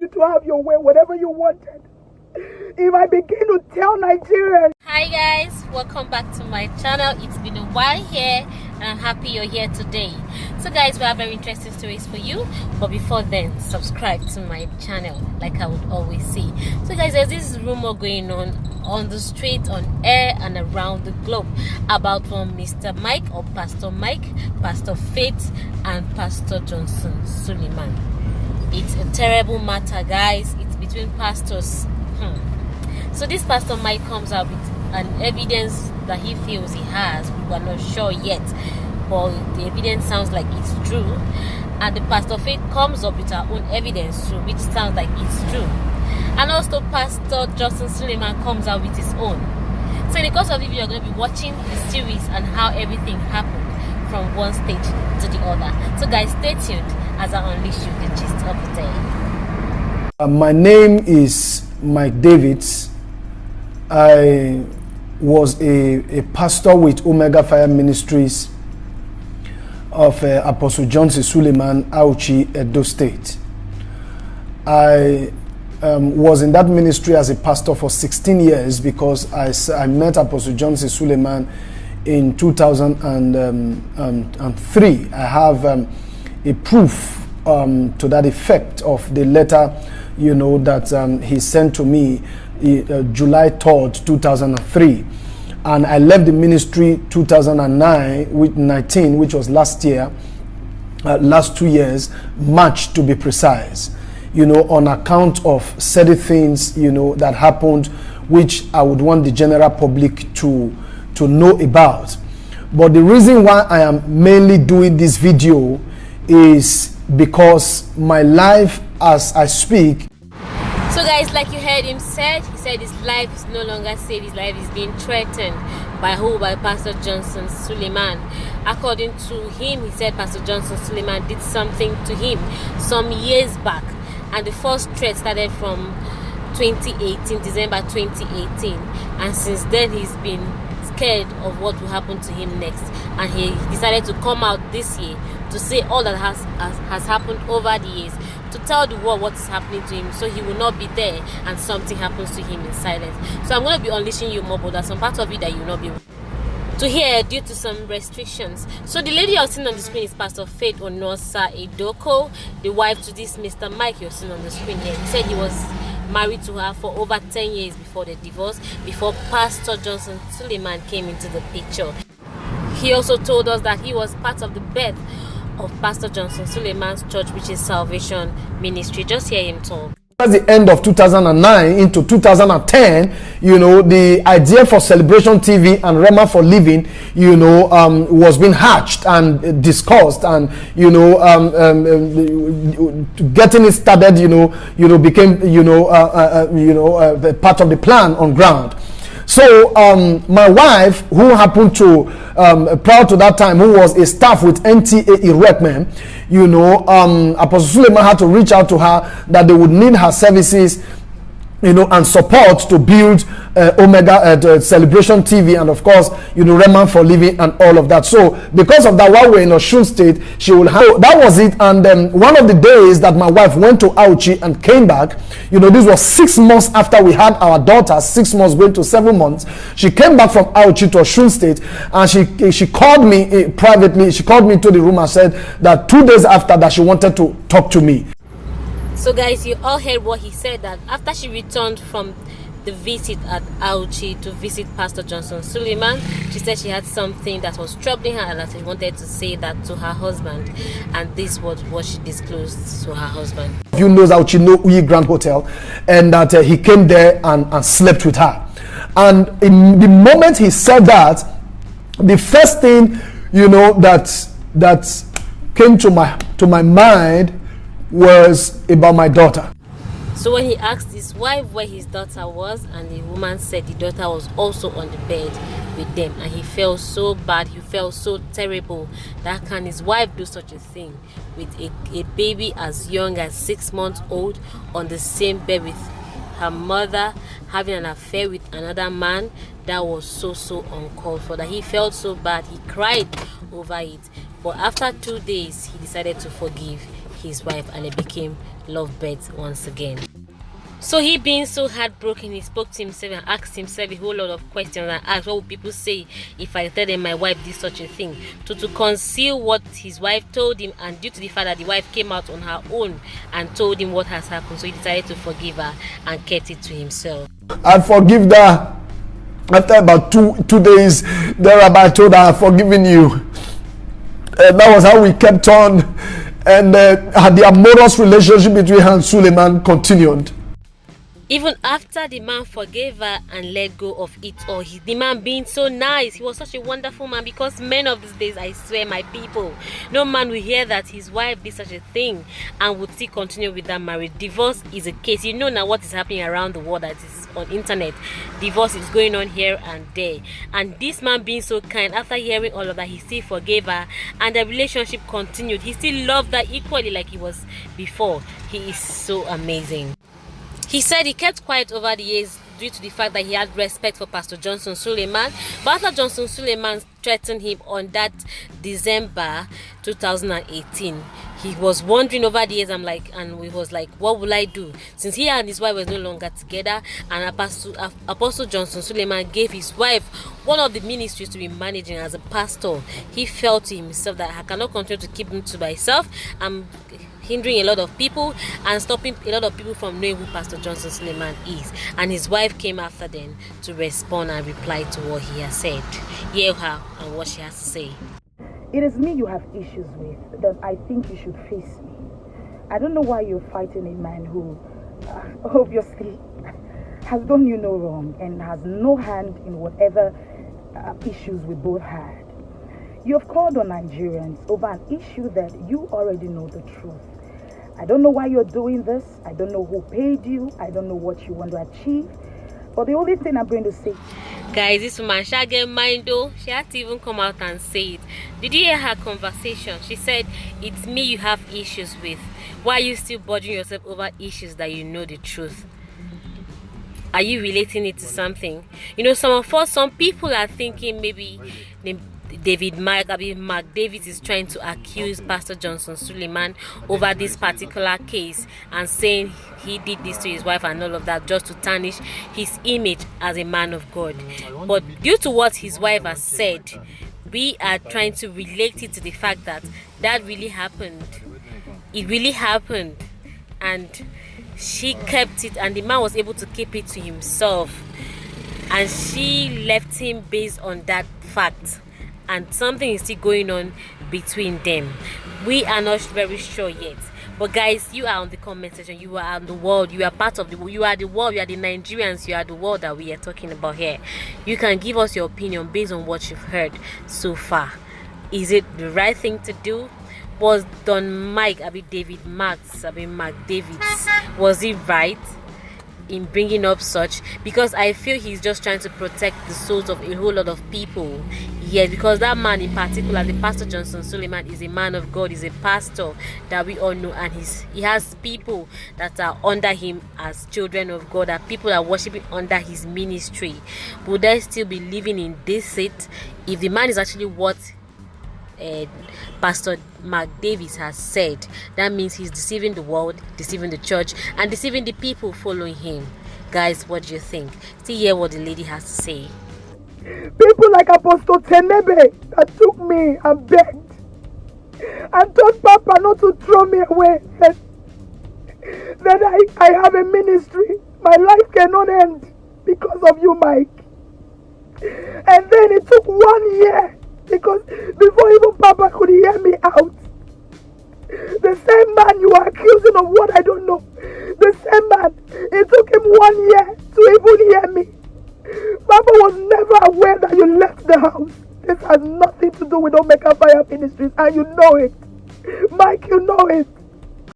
you to have your way, whatever you wanted. If I begin to tell Nigerians. Hi guys, welcome back to my channel. It's been a while here and I'm happy you're here today. So guys, we have very interesting stories for you, but before then, subscribe to my channel like I would always say. So guys, there's this rumor going on the street, on air and around the globe about one Mr. Mike or Pastor Mike, Pastor Faith and Pastor Johnson Suleman. It's a terrible matter, guys. It's between pastors. So this Pastor Mike comes out with an evidence that he feels he has. We are not sure yet, but the evidence sounds like it's true. And the Pastor Faith comes up with her own evidence too, which sounds like it's true. And also Pastor Johnson Suleman comes out with his own. So in the course of the video, you're going to be watching the series and how everything happened from one stage to the other. So guys, stay tuned as I unleash you the gist of the day. My name is Mike Davids. I was a pastor with Omega Fire Ministries of Apostle Johnson Suleman, Auchi, Edo State. I was in that ministry as a pastor for 16 years because I met Apostle Johnson Suleman in 2003. I have a proof to that effect of the letter, that he sent to me July 3rd, 2003. And I left the ministry 2009 with 19, which was last year, last 2 years, March to be precise, on account of certain things, that happened, which I would want the general public to know about. But the reason why I am mainly doing this video is because my life as I speak. So guys, like you heard him said, he said his life is no longer safe. His life is being threatened by who? By Pastor Johnson Suleman. According to him, he said Pastor Johnson Suleman did something to him some years back, and the first threat started from 2018, December 2018, and since then he's been scared of what will happen to him next, and he decided to come out this year to say all that has happened over the years, to tell the world what is happening to him, so he will not be there and something happens to him in silence. So I'm going to be unleashing you more, but there's some part of it that you will not be able to hear due to some restrictions. So the lady you're seeing on the screen is Pastor Faith Onosa Edoko, the wife to this Mr. Mike you're seeing on the screen here. He said he was married to her for over 10 years before the divorce, before Pastor Johnson Suleman came into the picture. He also told us that he was part of the birth of Pastor Johnson Suleman's church, which is Salvation Ministry. Just hear him talk. At the end of 2009 into 2010, the idea for Celebration TV and Rema for Living, was being hatched and discussed, and getting it started, became part of the plan on ground. So my wife, who happened to prior to that time, who was a staff with NTA Irekmen, Apostle Suleman had to reach out to her that they would need her services, and support to build Omega Celebration TV, and of course, Rema for Living and all of that. So because of that, while we're in Osun State, she will have, so that was it. And one of the days that my wife went to Auchi and came back, this was 6 months after we had our daughter, 6 months going to 7 months. She came back from Auchi to Osun State, and she called me privately. She called me to the room and said that 2 days after that she wanted to talk to me. So guys, you all heard what he said, that after she returned from the visit at Auchi to visit Pastor Johnson Suleman, she said she had something that was troubling her and that she wanted to say that to her husband, and this was what she disclosed to her husband. You know Auchi Uyi Grand Hotel, and that he came there and slept with her. And in the moment he said that, the first thing that came to my mind was about my daughter. So when he asked his wife where his daughter was, and the woman said the daughter was also on the bed with them, and he felt so bad, he felt so terrible, that can his wife do such a thing with a baby as young as 6 months old on the same bed with her mother, having an affair with another man? That was so uncalled for. That he felt so bad, he cried over it. But after 2 days, he decided to forgive. his wife, and they became lovebirds once again. So he, being so heartbroken, he spoke to himself and asked himself a whole lot of questions and asked, what would people say if I tell them my wife did such a thing? To conceal what his wife told him, and due to the fact that the wife came out on her own and told him what has happened, so he decided to forgive her and kept it to himself. I forgive her. After about two days thereabout, I told her, I've forgiven you. That was how we kept on, and the amorous relationship between her and Suleman continued. Even after the man forgave her and let go of it all, the man being so nice, he was such a wonderful man, because men of these days, I swear, my people, no man will hear that his wife did such a thing and would still continue with that marriage. Divorce is a case. You know now what is happening around the world, that is on internet. Divorce is going on here and there. And this man being so kind, after hearing all of that, he still forgave her and the relationship continued. He still loved her equally like he was before. He is so amazing. He said he kept quiet over the years due to the fact that he had respect for Pastor Johnson Suleman. But after Johnson Suleman threatened him on that December 2018, he was wondering over the years, and he was like, what will I do? Since he and his wife were no longer together, and Apostle Johnson Suleman gave his wife one of the ministries to be managing as a pastor, he felt to himself that I cannot continue to keep him to myself. I'm hindering a lot of people and stopping a lot of people from knowing who Pastor Johnson Suleman is. And his wife came after them to respond and reply to what he has said. Hear her and what she has to say. It is me you have issues with, that I think you should face me. I don't know why you're fighting a man who obviously has done you no wrong and has no hand in whatever issues we both had. You have called on Nigerians over an issue that you already know the truth. I don't know why you're doing this. I don't know who paid you. I don't know what you want to achieve. But the only thing I'm going to say, guys, this woman, she get mind though. She had to even come out and say it. Did you hear her conversation? She said, it's me you have issues with. Why are you still bothering yourself over issues that you know the truth? Are you relating it to something? You know, some people are thinking maybe Mark Davis is trying to accuse Pastor Johnson Suleman over this particular case and saying he did this to his wife and all of that just to tarnish his image as a man of God. But due to what his wife has said, we are trying to relate it to the fact that really happened. It really happened, and she kept it, and the man was able to keep it to himself, and she left him based on that fact. And something is still going on between them. We are not very sure yet. But guys, you are on the comment section. You are on the world. You are part of the world. You are the world. You are the Nigerians. You are the world that we are talking about here. You can give us your opinion based on what you've heard so far. Is it the right thing to do? Was Don Mark Davis, was he right in bringing up such? Because I feel he's just trying to protect the souls of a whole lot of people. Yes, because that man in particular, the Pastor Johnson Suleman, is a man of God, is a pastor that we all know, and he has people that are under him as children of God, that people are worshiping under his ministry. Would they still be living in this seat if the man is actually what Pastor Mark Davis has said? That means he's deceiving the world, deceiving the church, and deceiving the people following him. Guys, what do you think? Still hear what the lady has to say. people like Apostle Tenebe that took me and begged and told Papa not to throw me away, that I have a ministry. My life cannot end because of you, Mike. And then it took 1 year, because before even Papa could hear me out, the same man you are accusing of what I don't know, the same man, it took him 1 year to even hear me. Papa was never aware that you left the house. This has nothing to do with Omega Fire Ministries, and you know it. Mike, you know it.